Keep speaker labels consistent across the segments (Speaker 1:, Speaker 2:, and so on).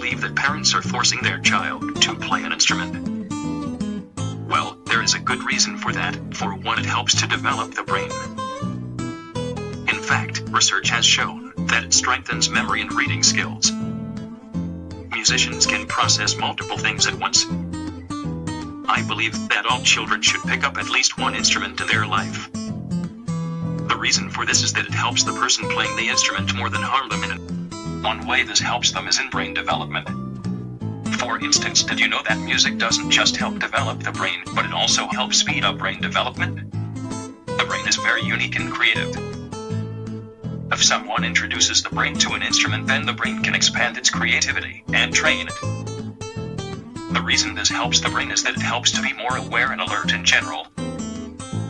Speaker 1: believe that parents are forcing their child to play an instrument? Well, there is a good reason for that. For one, it helps to develop the brain. In fact, research has shown that it strengthens memory and reading skills. Musicians can process multiple things at once. I believe that all children should pick up at least one instrument in their life. The reason for this is that it helps the person playing the instrument more than harm them. One way this helps them is in brain development. For instance, did you know that music doesn't just help develop the brain, but it also helps speed up brain development? The brain is very unique and creative. If someone introduces the brain to an instrument, then the brain can expand its creativity and train it. The reason this helps the brain is that it helps to be more aware and alert in general.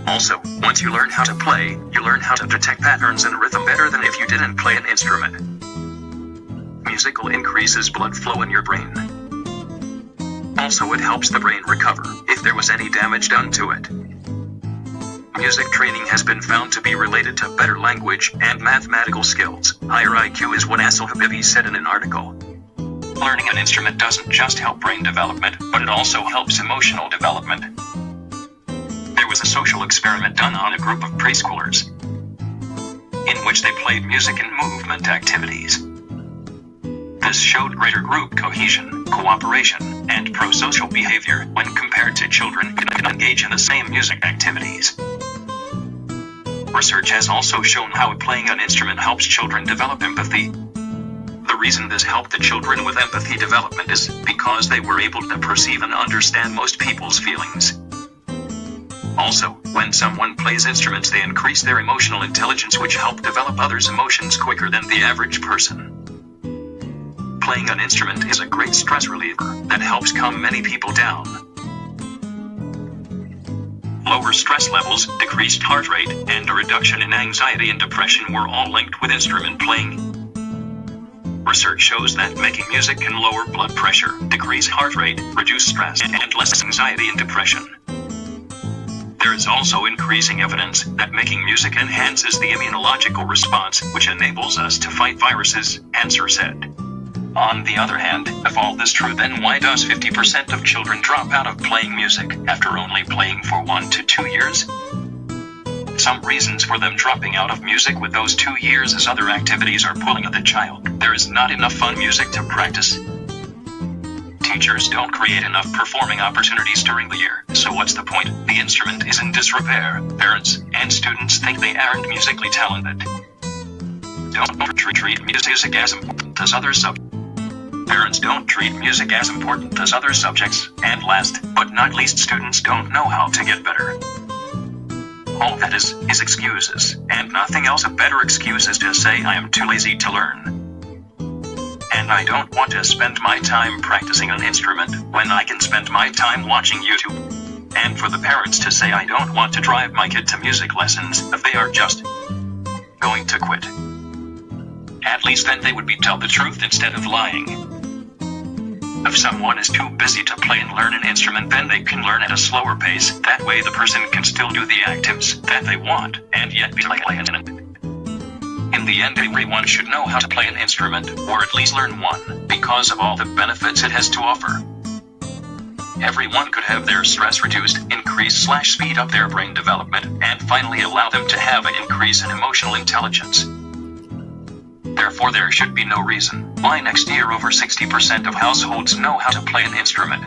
Speaker 1: Also, once you learn how to play, you learn how to detect patterns and rhythm better than if you didn't play an instrument. Musical increases blood flow in your brain. Also, it helps the brain recover if there was any damage done to it. Music training has been found to be related to better language and mathematical skills. Higher IQ is what Asal Habibi said in an article. Learning an instrument doesn't just help brain development, but it also helps emotional development. There was a social experiment done on a group of preschoolers, in which they played music and movement activities. This showed greater group cohesion, cooperation, and pro-social behavior when compared to children who can engage in the same music activities. Research has also shown how playing an instrument helps children develop empathy. The reason this helped the children with empathy development is because they were able to perceive and understand most people's feelings. Also, when someone plays instruments, they increase their emotional intelligence, which help develop others' emotions quicker than the average person. Playing an instrument is a great stress reliever that helps calm many people down. Lower stress levels, decreased heart rate, and a reduction in anxiety and depression were all linked with instrument playing. Research shows that making music can lower blood pressure, decrease heart rate, reduce stress, and less anxiety and depression. There is also increasing evidence that making music enhances the immunological response, which enables us to fight viruses, Answer said. On the other hand, if all this is true, then why does 50% of children drop out of playing music after only playing for 1 to 2 years? Some reasons for them dropping out of music with those 2 years is other activities are pulling at the child. There is not enough fun music to practice. Teachers don't create enough performing opportunities during the year, so what's the point? The instrument is in disrepair. Parents and students think they aren't musically talented. Don't treat music as important as other subjects. Parents don't treat music as important as other subjects, and last but not least, students don't know how to get better. All that is excuses, and nothing else. A better excuse is to say I am too lazy to learn. And I don't want to spend my time practicing an instrument when I can spend my time watching YouTube. And for the parents to say I don't want to drive my kid to music lessons if they are just going to quit. At least then they would tell the truth instead of lying. If someone is too busy to play and learn an instrument, then they can learn at a slower pace. That way the person can still do the activities that they want, and yet be like playing it. In the end, everyone should know how to play an instrument, or at least learn one, because of all the benefits it has to offer. Everyone could have their stress reduced, increase/speed up their brain development, and finally allow them to have an increase in emotional intelligence. Therefore, there should be no reason why next year over 60% of households know how to play an instrument.